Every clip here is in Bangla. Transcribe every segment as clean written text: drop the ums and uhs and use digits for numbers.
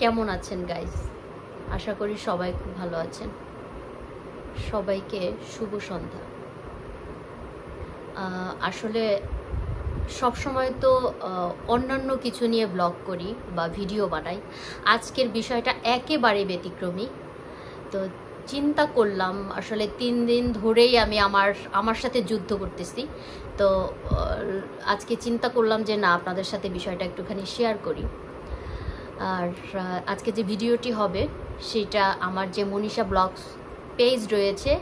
কেমন আছেন গাইস? আশা করি সবাই খুব ভালো আছেন। সবাইকে শুভ সন্ধ্যা। আসলে সব সময় তো অন্যান্য কিছু নিয়ে ব্লগ করি বা ভিডিও বানাই। আজকের বিষয়টা একেবারে ব্যতিক্রমী। তো চিন্তা করলাম আসলে 3 দিন ধরেই আমি আমার সাথে যুদ্ধ করতেছি। তো আজকে চিন্তা করলাম যে না, আপনাদের সাথে বিষয়টা একটুখানি শেয়ার করি। আর আজকে যে ভিডিওটি হবে সেটা আমার যে মনীষা ব্লগস পেজ রয়েছে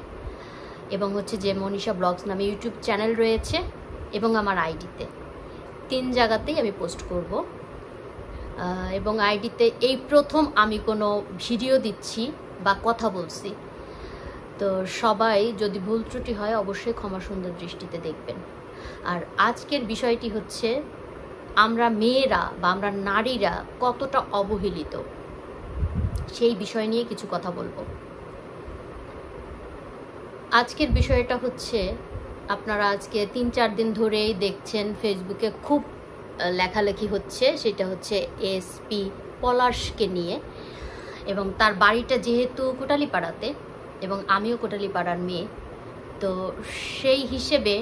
এবং হচ্ছে যে মনীষা ব্লগস নামে ইউটিউব চ্যানেল রয়েছে এবং আমার আইডিতে 3 জায়গাতেই আমি পোস্ট করব। এবং আইডিতে এই প্রথম আমি কোনো ভিডিও দিচ্ছি বা কথা বলছি। তো সবাই যদি ভুল ত্রুটি হয় অবশ্যই ক্ষমা সুন্দর দৃষ্টিতে দেখবেন। আর আজকের বিষয়টি হচ্ছে আমরা মেয়েরা বা আমরা নারীরা কতটা অবহেলিত, সেই বিষয় নিয়ে কিছু কথা বলবো। আজকের বিষয়টা হচ্ছে, আপনারা আজকে 3-4 দিন ধরেই দেখছেন ফেসবুকে খুব লেখালেখি হচ্ছে, সেটা হচ্ছে এসপি পলাশকে নিয়ে। এবং তার বাড়িটা যেহেতু কোটালীপাড়াতে এবং আমিও কোটালীপাড়ার মেয়ে, তো সেই হিসেবে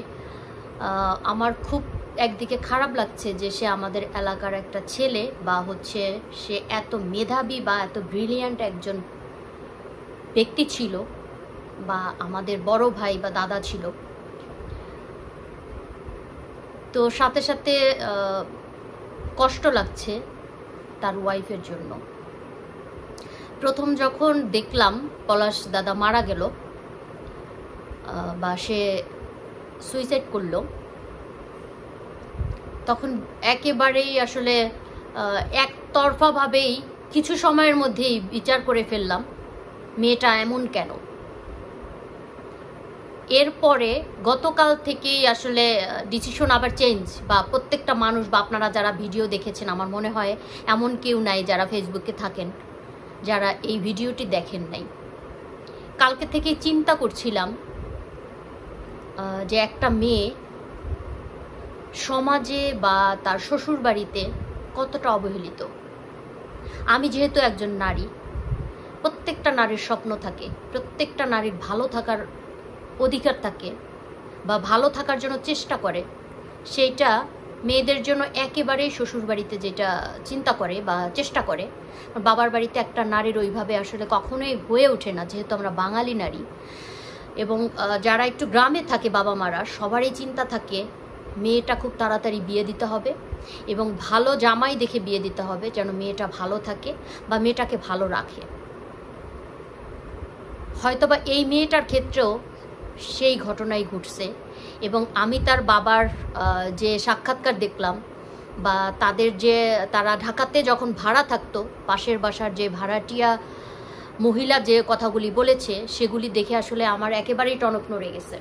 আমার খুব একদিকে খারাপ লাগছে যে সে আমাদের এলাকার একটা ছেলে, বা হচ্ছে সে এত মেধাবী বা এত ব্রিলিয়ান্ট একজন ব্যক্তি ছিল, বা আমাদের বড় ভাই বা দাদা ছিল। তো সাথে সাথে কষ্ট লাগছে তার ওয়াইফের জন্য। প্রথম যখন দেখলাম পলাশ দাদা মারা গেল বা সে সুইসাইড করলো, তখন একেবারেই আসলে একতরফাভাবেই কিছু সময়ের মধ্যেই বিচার করে ফেললাম মেয়েটা এমন কেন। এরপরে গতকাল থেকেই আসলে ডিসিশন আবার চেঞ্জ, বা প্রত্যেকটা মানুষ বা আপনারা যারা ভিডিও দেখেছেন, আমার মনে হয় এমন কেউ নাই যারা ফেসবুকে থাকেন যারা এই ভিডিওটি দেখেন নাই। কালকে থেকেই চিন্তা করছিলাম যে একটা মেয়ে সমাজে বা তার শ্বশুর বাড়িতে কতটা অবহেলিত। আমি যেহেতু একজন নারী, প্রত্যেকটা নারীর স্বপ্ন থাকে, প্রত্যেকটা নারীর ভালো থাকার অধিকার থাকে বা ভালো থাকার জন্য চেষ্টা করে। সেইটা মেয়েদের জন্য একেবারেই শ্বশুর বাড়িতে যেটা চিন্তা করে বা চেষ্টা করে, বাবার বাড়িতে একটা নারীর ওইভাবে আসলে কখনোই হয়ে ওঠে না, যেহেতু আমরা বাঙালি নারী। এবং যারা একটু গ্রামে থাকে বাবা মারা, সবারই চিন্তা থাকে মেয়েটা খুব তাড়াতাড়ি বিয়ে দিতে হবে এবং ভালো জামাই দেখে বিয়ে দিতে হবে, যেন মেয়েটা ভালো থাকে বা মেয়েটাকে ভালো রাখে। হয়তোবা এই মেয়েটার ক্ষেত্রেও সেই ঘটনাই ঘটছে। এবং আমি তার বাবার যে সাক্ষাৎকার দেখলাম, বা তারা ঢাকাতে যখন ভাড়া থাকতো, পাশের বাসার যে ভাড়াটিয়া মহিলা যে কথাগুলি বলেছে, সেগুলি দেখে আসলে আমার একেবারেই টনক নড়ে গেছে,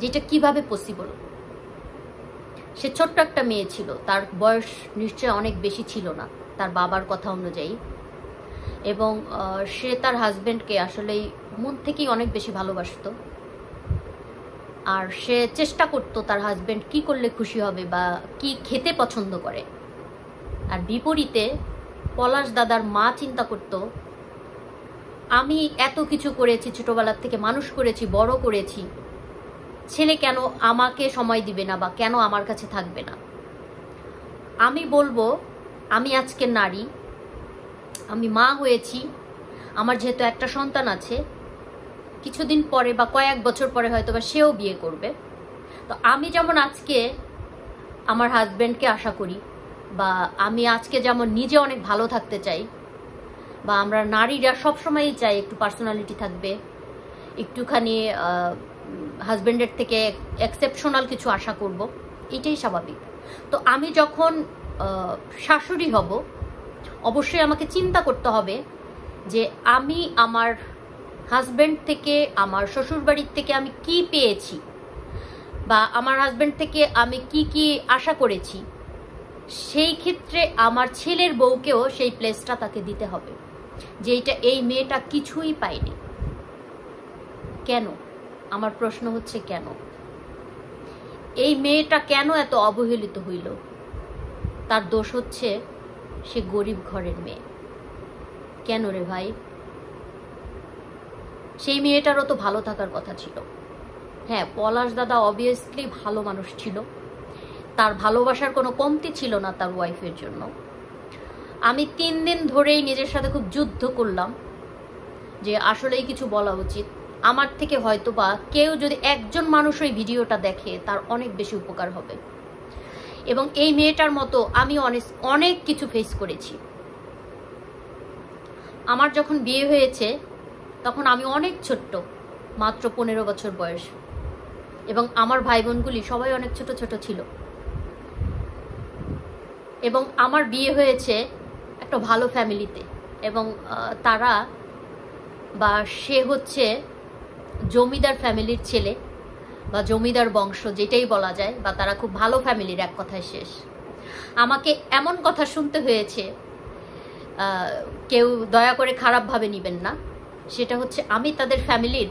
যেটা কিভাবে পসিবল। সে ছোট্ট একটা মেয়ে ছিল, তার বয়স নিশ্চয় অনেক বেশি ছিল না তার বাবার কথা অনুযায়ী। এবং সে তার হাজব্যান্ডকে আসলেই মন থেকেই অনেক বেশি ভালোবাসতো। আর সে চেষ্টা করতো তার হাজব্যান্ড কি করলে খুশি হবে বা কি খেতে পছন্দ করে। আর বিপরীতে পলাশ দাদার মা চিন্তা করতো, আমি এত কিছু করেছি, ছোটবেলার থেকে মানুষ করেছি, বড় করেছি, ছেলে কেন আমাকে সময় দিবে না বা কেন আমার কাছে থাকবে না। আমি বলবো, আমি আজকে নারী, আমি মা হয়েছি, আমার যেহেতু একটা সন্তান আছে, কিছুদিন পরে বা কয়েক বছর পরে হয়তো বা সেও বিয়ে করবে। তো আমি যেমন আজকে আমার হাজব্যান্ডকে আশা করি, বা আমি আজকে যেমন নিজে অনেক ভালো থাকতে চাই, বা আমরা নারীরা সবসময়ই চাই একটু পার্সোনালিটি থাকবে, একটুখানি হাজব্যান্ডের থেকে এক্সেপশনাল কিছু আশা করব, এটাই স্বাভাবিক। তো আমি যখন শাশুড়ি হব, অবশ্যই আমাকে চিন্তা করতে হবে যে আমি আমার হাজব্যান্ড থেকে, আমার শ্বশুরবাড়ির থেকে আমি কি পেয়েছি, বা আমার হাজব্যান্ড থেকে আমি কি কি আশা করেছি। সেই ক্ষেত্রে আমার ছেলের বউকেও সেই প্লেসটা তাকে দিতে হবে, যেটা এই মেয়েটা কিছুই পায়নি। কেন? আমার প্রশ্ন হচ্ছে কেন এই মেয়েটা কেন এত অবহেলিত হইল? তার দোষ হচ্ছে সে গরিব ঘরের মেয়ে। কেন রে ভাই? সেই মেয়েটারও তো ভালো থাকার কথা ছিল। হ্যাঁ, পলাশ দাদা অবভিয়াসলি ভালো মানুষ ছিল, তার ভালোবাসার কোনো কমতি ছিল না তার ওয়াইফের জন্য। আমি 3 দিন ধরেই নিজের সাথে খুব যুদ্ধ করলাম যে আসলেই কিছু বলা উচিত। আমার থেকে হয়তো বা কেউ যদি একজন মানুষ ওই ভিডিওটা দেখে তার অনেক বেশি উপকার হবে। এবং এই মেয়েটার মতো আমি অনেক কিছু ফেস করেছি। আমার যখন বিয়ে হয়েছে তখন আমি অনেক ছোট্ট, মাত্র 15 বছর বয়স, এবং আমার ভাই বোনগুলি সবাই অনেক ছোট ছোট ছিল। এবং আমার বিয়ে হয়েছে একটা ভালো ফ্যামিলিতে, এবং তারা বা সে হচ্ছে জমিদার ফ্যামিলির ছেলে বা জমিদার বংশ যেটাই বলা যায়, বা তারা খুব ভালো ফ্যামিলির, এক কথায় শেষ। আমাকে এমন কথা শুনতে হয়েছে, কেউ দয়া করে খারাপভাবে নেবেন না, সেটা হচ্ছে আমি তাদের ফ্যামিলির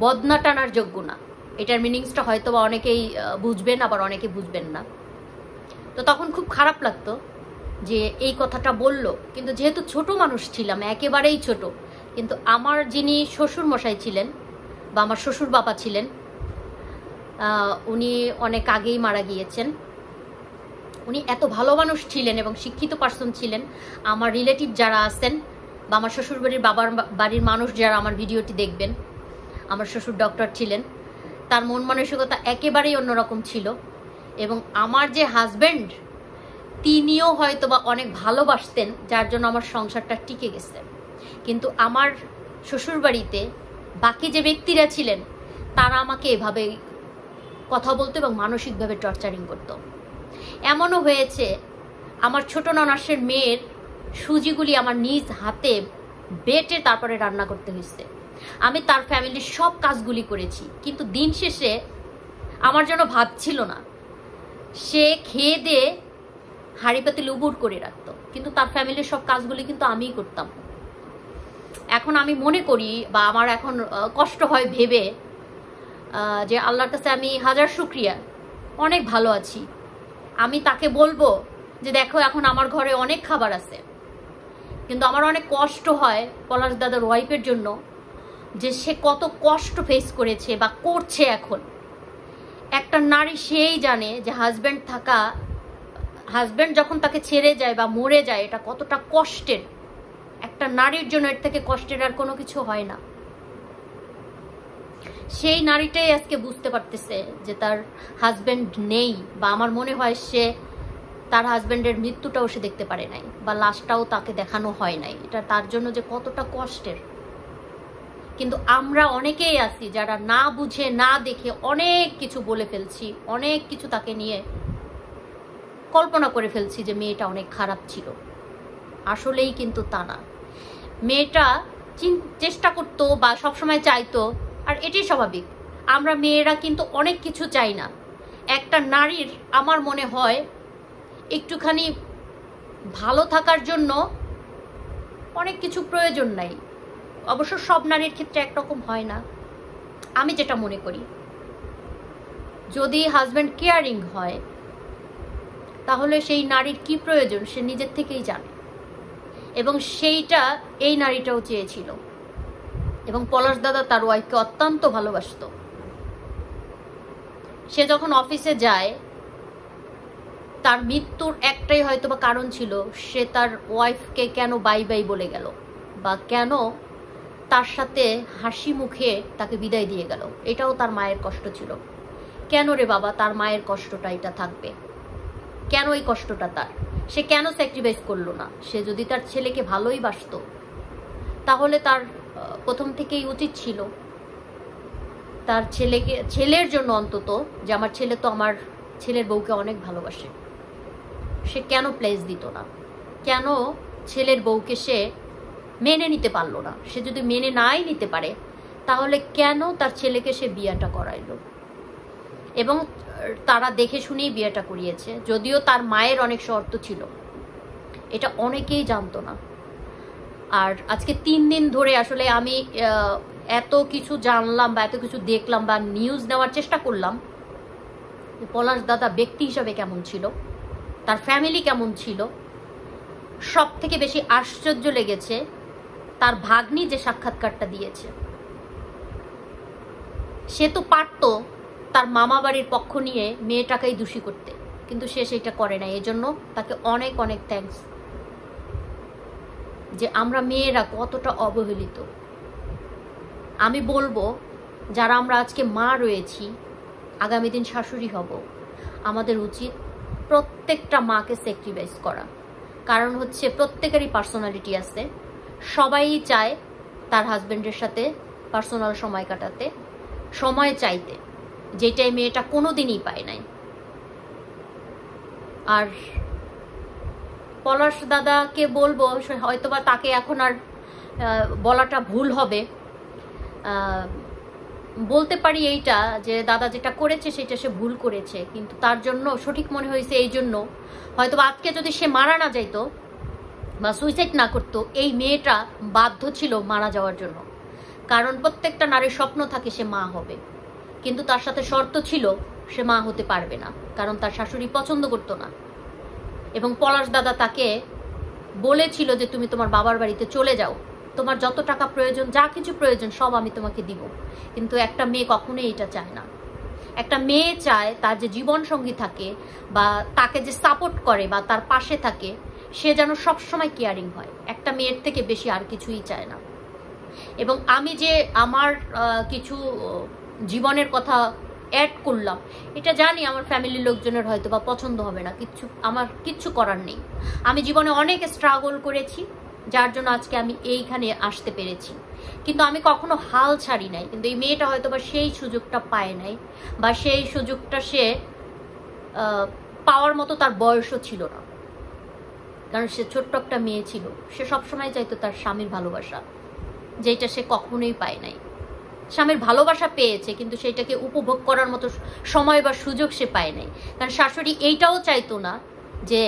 বদনা টানার যোগ্য না। এটার মিনিংসটা হয়তো বা অনেকেই বুঝবেন, আবার অনেকে বুঝবেন না। তো তখন খুব খারাপ লাগতো যে এই কথাটা বলল, কিন্তু যেহেতু ছোট মানুষ ছিলাম, একেবারেই ছোট, কিন্তু আমার যিনি শ্বশুর মশাই ছিলেন বা আমার শ্বশুর বাবা ছিলেন, উনি অনেক আগেই মারা গিয়েছেন। উনি এত ভালো মানুষ ছিলেন এবং শিক্ষিত পার্সন ছিলেন। আমার রিলেটিভ যারা আছেন বা আমার শ্বশুরবাড়ির বাড়ির মানুষ যারা আমার ভিডিওটি দেখবেন, আমার শ্বশুর ডক্টর ছিলেন, তার মন মানসিকতা একেবারেই অন্যরকম ছিল। এবং আমার যে হাজব্যান্ড, তিনিও হয়তো বা অনেক ভালোবাসতেন, যার জন্য আমার সংসারটা টিকে গেছে। কিন্তু আমার শ্বশুরবাড়িতে বাকি যে ব্যক্তিরা ছিলেন তারা আমাকে এভাবে কথা বলতো এবং মানসিকভাবে টর্চারিং করতো। এমনও হয়েছে আমার ছোট ননাসের মেয়ের সুজিগুলি আমার নিজ হাতে বেটে তারপরে রান্না করতে হয়েছে। আমি তার ফ্যামিলির সব কাজগুলি করেছি, কিন্তু দিন শেষে আমার জন্য ভাত ছিল না। সে খেয়ে দিয়ে হাঁড়ি পাতিল উবুর করে রাখতো, কিন্তু তার ফ্যামিলির সব কাজগুলি কিন্তু আমিই করতাম। এখন আমি মনে করি বা আমার এখন কষ্ট হয় ভেবে যে আল্লাহর কাছে আমি হাজার শুকরিয়া, অনেক ভালো আছি। আমি তাকে বলবো যে দেখো এখন আমার ঘরে অনেক খাবার আছে, কিন্তু আমার অনেক কষ্ট হয় পলাশ দাদার ওয়াইফের জন্য, যে সে কত কষ্ট ফেস করেছে বা করছে এখন। একটা নারী সেই জানে যে হাজব্যান্ড যখন তাকে ছেড়ে যায় বা মরে যায়, এটা কতটা কষ্টের। একটা নারীর জন্য এর থেকে কষ্টের আর কোনো কিছু হয় না। সেই নারীটাই আজকে বুঝতে পারতেছে যে তার হাজব্যান্ড নেই, বা আমার মনে হয় সে তার হাজব্যান্ডের মৃত্যুটাও সে দেখতে পারে নাই, বা লাশটাও তাকে দেখানো হয় নাই। এটা তার জন্য যে কতটা কষ্টের। কিন্তু আমরা অনেকেই আছি যারা না বুঝে না দেখে অনেক কিছু বলে ফেলছি, অনেক কিছু তাকে নিয়ে কল্পনা করে ফেলছি যে মেয়েটা অনেক খারাপ ছিল। আসলেই কিন্তু তা না। মেয়েটা চেষ্টা করতো বা সবসময় চাইতো, আর এটাই স্বাভাবিক। আমরা মেয়েরা কিন্তু অনেক কিছু চাই না। একটা নারীর আমার মনে হয় একটুখানি ভালো থাকার জন্য অনেক কিছু প্রয়োজন নাই। অবশ্য সব নারীর ক্ষেত্রে একরকম হয় না। আমি যেটা মনে করি, যদি হাজব্যান্ড কেয়ারিং হয় তাহলে সেই নারীর কি প্রয়োজন সে নিজের থেকেই জানে, এবং সেইটা এই নারীটাও চেয়েছিল। এবং পলাশ দাদা তার ওয়াইফকে অত্যন্ত ভালোবাসত। সে যখন অফিসে যায়, তার মৃত্যুর একটাই হয়তো বা কারণ ছিল, সে তার ওয়াইফকে কেন বাই বাই বলে গেল, বা কেন তার সাথে হাসি মুখে তাকে বিদায় দিয়ে গেল। এটাও তার মায়ের কষ্ট ছিল। কেন রে বাবা তার মায়ের কষ্টটা এটা থাকবে? কেন এই কষ্টটা তার? সে কেন স্যাক্রিফাইস করলো না? সে যদি তার ছেলেকে ভালোই বাসতো তাহলে তার প্রথম থেকেই উচিত ছিল তার ছেলের জন্য অন্তত, যে আমার ছেলে তো আমার ছেলের বউকে অনেক ভালোবাসে, সে কেন প্লেস দিত না? কেন ছেলের বউকে সে মেনে নিতে পারলো না? সে যদি মেনে নাই নিতে পারে তাহলে কেন তার ছেলেকে সে বিয়েটা করাইলো? এবং তারা দেখে শুনেই বিয়েটা করিয়েছে, যদিও তার মায়ের অনেক শর্ত ছিল, এটা অনেকেই জানতো না। আর আজকে 3 দিন ধরে আসলে আমি এত কিছু জানলাম বা এত কিছু দেখলাম বা নিউজ নেওয়ার চেষ্টা করলাম পলাশ দাদা ব্যক্তি হিসাবে কেমন ছিল, তার ফ্যামিলি কেমন ছিল, সব থেকে বেশি আশ্চর্য লেগেছে তার ভাগ্নি যে সাক্ষাৎকারটা দিয়েছে। সে তো পারত তার মামা বাড়ির পক্ষ নিয়ে মেয়েটাকেই দোষী করতে, কিন্তু সে সেটা করে না। এজন্য তাকে অনেক অনেক থ্যাঙ্কস। যে আমরা মেয়েরা কতটা অবহেলিত। আমি বলবো যারা আমরা আজকে মা রয়েছি, আগামী দিন শাশুড়ি হব, আমাদের উচিত প্রত্যেকটা মাকে স্যাক্রিফাইস করা। কারণ হচ্ছে প্রত্যেকেরই পার্সোনালিটি আছে। সবাই চায় তার হাজবেন্ডের সাথে পার্সোনাল সময় কাটাতে, সময় চাইতে, যেটাই মেয়েটা কোনো দিনই পায় নাই। আর পলাশ দাদাকে বলবো, হয়তোবা তাকে এখন আর বলাটা ভুল হবে, বলতে পারি এইটা যে দাদা যেটা করেছে সেটা সে ভুল করেছে, কিন্তু তার জন্য সঠিক মনে হয়েছে। এই জন্য হয়তোবা আজকে যদি সে মারা না যাইতো বা সুইসাইড না করতো, এই মেয়েটা বাধ্য ছিল মারা যাওয়ার জন্য। কারণ প্রত্যেকটা নারীর স্বপ্ন থাকে সে মা হবে, কিন্তু তার সাথে শর্ত ছিল সে মা হতে পারবে না, কারণ তার শাশুড়ি পছন্দ করতো না। এবং পলাশ দাদা তাকে বলেছিল যে তুমি তোমার বাবার বাড়িতে চলে যাও, তোমার যত টাকা প্রয়োজন, যা কিছু প্রয়োজন সব আমি তোমাকে দিব। কিন্তু একটা মেয়ে কখনোই এটা চায় না। একটা মেয়ে চায় তার যে জীবন সঙ্গী থাকে বা তাকে যে সাপোর্ট করে বা তার পাশে থাকে, সে যেন সবসময় কেয়ারিং হয়। একটা মেয়ের থেকে বেশি আর কিছুই চায় না। এবং আমি যে আমার কিছু জীবনের কথা অ্যাড করলাম, এটা জানি আমার ফ্যামিলির লোকজনের হয়তো বা পছন্দ হবে না, আমার কিচ্ছু করার নেই। আমি জীবনে অনেক স্ট্রাগল করেছি, যার জন্য আজকে আমি এইখানে আসতে পেরেছি। কিন্তু আমি কখনো হাল ছাড়ি নাই। কিন্তু এই মেয়েটা হয়তো বা সেই সুযোগটা পায় নাই, বা সেই সুযোগটা সে পাওয়ার মতো তার বয়সও ছিল না। কারণ সে ছোট্ট একটা মেয়ে ছিল, সে সবসময় চাইতো তার স্বামীর ভালোবাসা, যেটা সে কখনোই পায় নাই। স্বামীর ভালোবাসা পেয়েছে, কিন্তু সেটাকে উপভোগ করার মতো সময় বা সুযোগ সে পায় নাই। কারণ শাশুড়ি এইটাও চাইতো না যে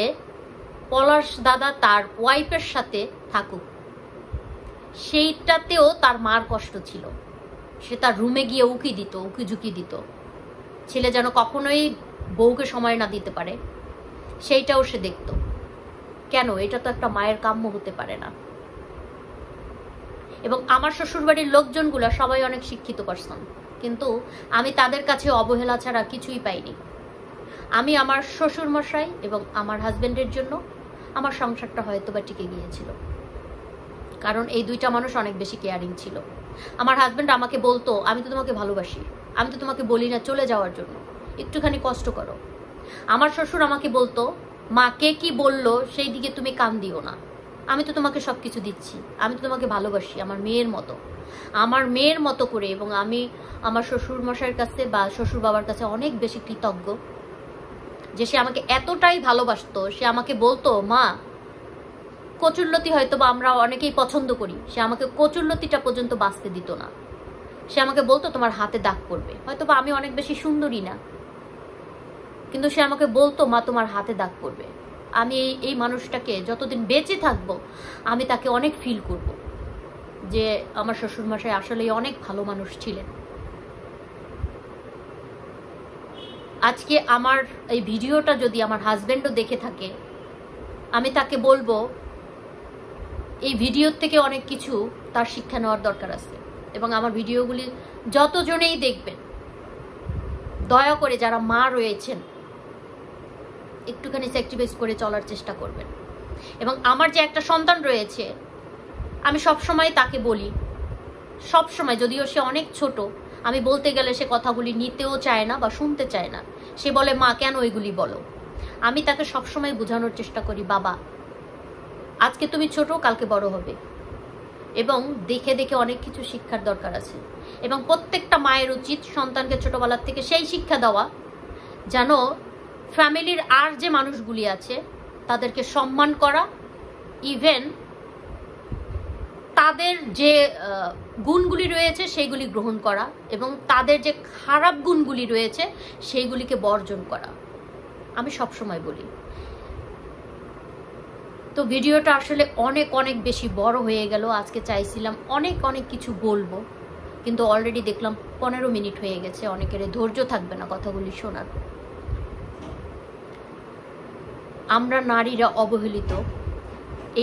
পলাশ দাদা তার ওয়াইফের সাথে থাকুক, সেইটাতেও তার মার কষ্ট ছিল। সে তার রুমে গিয়ে উকি দিত, ছেলে যেন কখনোই বউকে সময় না দিতে পারে, সেইটাও সে দেখত। কেন? এটা তো একটা মায়ের কাম্য হতে পারে না। এবং আমার শ্বশুরবাড়ির লোকজনগুলো সবাই অনেক শিক্ষিত পার্সন, কিন্তু আমি তাদের কাছে অবহেলা ছাড়া কিছুই পাইনি। আমি আমার শ্বশুরমশাই এবং আমার হাজবেন্ডের জন্য আমার সংসারটা হয়তো বা টিকে গিয়েছিল, কারণ এই দুইটা মানুষ অনেক বেশি কেয়ারিং ছিল। আমার হাজবেন্ড আমাকে বলতো, আমি তো তোমাকে ভালোবাসি, আমি তো তোমাকে বলি না চলে যাওয়ার জন্য, একটুখানি কষ্ট করো। আমার শ্বশুর আমাকে বলতো, মা কে কি বললো সেই দিকে তুমি কান দিও না, আমি তো তোমাকে সব কিছু দিচ্ছি, আমি তো তোমাকে ভালোবাসি আমার মেয়ের মতো করে। এবং আমি আমার শ্বশুর মশাইয়ের কাছে বা শ্বশুর বাবার কাছে অনেক বেশি কৃতজ্ঞ যে সে আমাকে এতটাই ভালোবাসতো। সে আমাকে বলতো, মা কচুরলতি হয়তো বা আমরা অনেকেই পছন্দ করি, সে আমাকে কচুরলতিটা পর্যন্ত বাঁচতে দিত না। সে আমাকে বলতো তোমার হাতে দাগ পড়বে, হয়তো বা আমি অনেক বেশি সুন্দরী না, কিন্তু সে আমাকে বলতো মা তোমার হাতে দাগ পড়বে। আমি এই মানুষটাকে যতদিন বেঁচে থাকবো আমি তাকে অনেক ফিল করব যে আমার শ্বশুরমশাই আসলেই অনেক ভালো মানুষ ছিলেন। আজকে আমার এই ভিডিওটা যদি আমার হাজবেন্ডও দেখে থাকে, আমি তাকে বলবো এই ভিডিওর থেকে অনেক কিছু তার শিক্ষা নেওয়ার দরকার আছে। এবং আমার ভিডিওগুলি যতজনেই দেখবেন, দয়া করে যারা মা রয়েছেন একটুখানি স্যাক্রিফাইস করে চলার চেষ্টা করবেন। এবং আমার যে একটা সন্তান রয়েছে, আমি সবসময় তাকে বলি, সবসময়, যদিও সে অনেক ছোট, আমি বলতে গেলে সে কথাগুলি নিতেও চায় না বা শুনতে চায় না। সে বলে মা কেন ওইগুলি বলো। আমি তাকে সবসময় বোঝানোর চেষ্টা করি, বাবা আজকে তুমি ছোট, কালকে বড় হবে, এবং দেখে দেখে অনেক কিছু শিক্ষার দরকার আছে। এবং প্রত্যেকটা মায়ের উচিত সন্তানকে ছোটবেলার থেকে সেই শিক্ষা দেওয়া যেন ফ্যামিলির আর যে মানুষগুলি আছে তাদেরকে সম্মান করা, ইভেন তাদের যে গুণগুলি রয়েছে সেইগুলি গ্রহণ করা, এবং তাদের যে খারাপ গুণগুলি রয়েছে সেইগুলিকে বর্জন করা। আমি সবসময় বলি। তো ভিডিওটা আসলে অনেক অনেক বেশি বড় হয়ে গেল। আজকে চাইছিলাম অনেক অনেক কিছু বলবো, কিন্তু অলরেডি দেখলাম 15 মিনিট হয়ে গেছে। অনেকের ধৈর্য থাকবে না কথাগুলি শোনার। আমরা নারীরা অবহেলিত,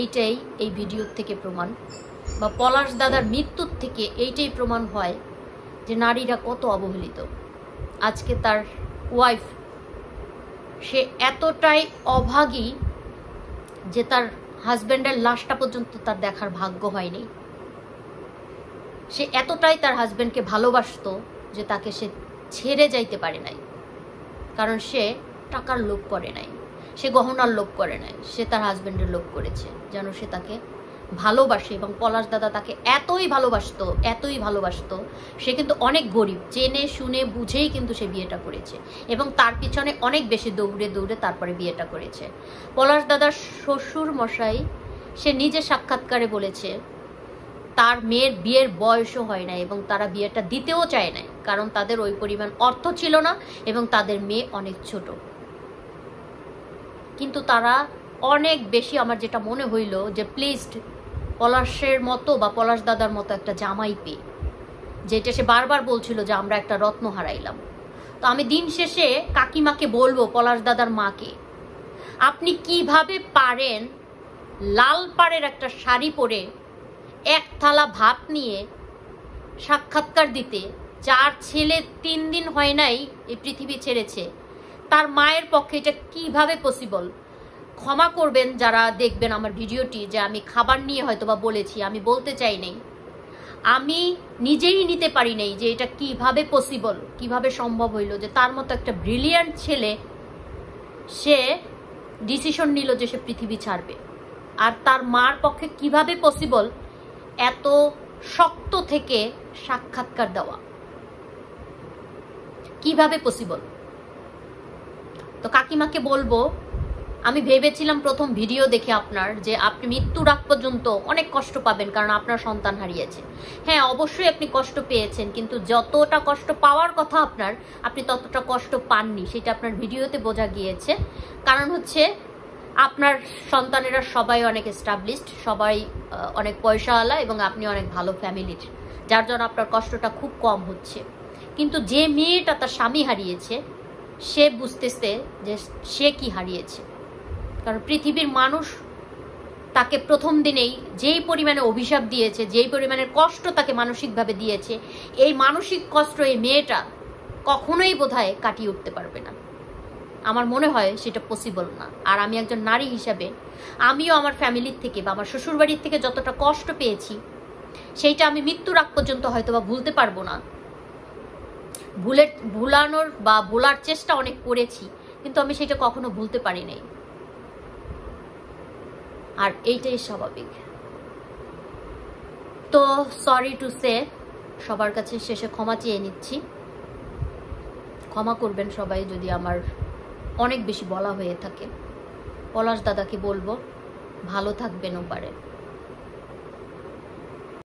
এইটাই এই ভিডিওর থেকে প্রমাণ, বা পলাশ দাদার মৃত্যুর থেকে এইটাই প্রমাণ হয় যে নারীরা কত অবহেলিত। আজকে তার ওয়াইফ সে এতটাই অভাগী যে তার হাজব্যান্ডের লাশটা পর্যন্ত তার দেখার ভাগ্য হয়নি। সে এতটাই তার হাজব্যান্ডকে ভালোবাসতো যে তাকে সে ছেড়ে যাইতে পারে নাই, কারণ সে টাকার লোভ করে নাই, সে গহনার লোভ করে নাই, সে তার হাজব্যান্ডের লোভ করেছে যেন সে তাকে ভালোবাসে। এবং পলাশ দাদা তাকে এতই ভালোবাসতো, সে কিন্তু অনেক গরিব, জেনে শুনে বুঝেই কিন্তু সে বিয়েটা করেছে এবং তার পিছনে অনেক বেশি দৌড়ে তারপরে বিয়েটা করেছে। পলাশ দাদার শ্বশুর মশাই সে নিজে সাক্ষাৎকারে বলেছে তার মেয়ের বিয়ের বয়সও হয় না এবং তারা বিয়েটা দিতেও চায় না, কারণ তাদের ওই পরিমাণ অর্থ ছিল না এবং তাদের মেয়ে অনেক ছোট। কিন্তু তারা অনেক বেশি, আমার যেটা মনে হইল যে প্লিজড পলাশের মতো বা পলাশ দাদার মতো একটা জামাই পেয়ে, যেটা সে বারবার বলছিল যে আমরা একটা রত্ন হারাইলাম। তো আমি দিন শেষে কাকিমাকে বলবো, পলাশ দাদার মাকে, আপনি কিভাবে পারেন লাল পাড়ের একটা শাড়ি পরে এক থালা ভাত নিয়ে সাক্ষাৎকার দিতে? যার ছেলে 3 দিন হয় নাই এই পৃথিবী ছেড়েছে, তার মায়ের পক্ষে এটা কিভাবে পসিবল? ক্ষমা করবেন যারা দেখবেন আমার ভিডিওটি, যে আমি খাবার নিয়ে হয়তো বা বলেছি, আমি বলতে চাই নাই, আমি নিজেই নিতে পারি নাই যে এটা কিভাবে পসিবল, কিভাবে সম্ভব হইল যে তার মতো একটা ব্রিলিয়ান্ট ছেলে সে ডিসিশন নিল যে সে পৃথিবী ছাড়বে। আর তার মার পক্ষে কিভাবে পসিবল এত শক্ত থেকে সাক্ষাৎকার দেওয়া, কিভাবে পসিবল? তো কাকিমাকে বলবো, আমি ভেবেছিলাম প্রথম ভিডিও দেখে আপনার যে আপনি মৃত্যুর আগ পর্যন্ত অনেক কষ্ট পাবেন কারণ আপনার সন্তান হারিয়েছে। হ্যাঁ, অবশ্যই আপনি কষ্ট পেয়েছেন, কিন্তু যতটা কষ্ট পাওয়ার কথা আপনার, আপনি ততটা কষ্ট পাননি, সেটা আপনার ভিডিওতে বোঝা গিয়েছে। কারণ হচ্ছে আপনার সন্তানেরা সবাই অনেক এস্টাবলিশড, সবাই অনেক পয়সাওয়ালা এবং আপনি অনেক ভালো ফ্যামিলির, যার জন্য আপনার কষ্টটা খুব কম হচ্ছে। কিন্তু যে মেয়েটা তার স্বামী হারিয়েছে সে বুঝতেছে যে সে কি হারিয়েছে, কারণ পৃথিবীর মানুষ তাকে প্রথম দিনেই যেই পরিমাণে অভিশাপ দিয়েছে, যেই পরিমাণের কষ্ট তাকে মানসিকভাবে দিয়েছে, এই মানসিক কষ্ট এই মেয়েটা কখনোই বোধহয় কাটিয়ে উঠতে পারবে না। আমার মনে হয় সেটা পসিবল না। আর আমি একজন নারী হিসাবে আমিও আমার ফ্যামিলির থেকে বা আমার শ্বশুরবাড়ির থেকে যতটা কষ্ট পেয়েছি সেইটা আমি মৃত্যুর আগ পর্যন্ত হয়তো বা ভুলতে পারবো না। ভুলানোর বা ভোলার চেষ্টা অনেক করেছি, কিন্তু আমি সেটা কখনো ভুলতে পারি নাই। আর এইটাই স্বাভাবিক। তো সরি টু সে, সবার কাছে শেষে ক্ষমা চেয়ে নিচ্ছি, ক্ষমা করবেন সবাই যদি আমার অনেক বেশি বলা হয়ে থাকে। পলাশ দাদাকে বলবো ভালো থাকবেন ওপারে।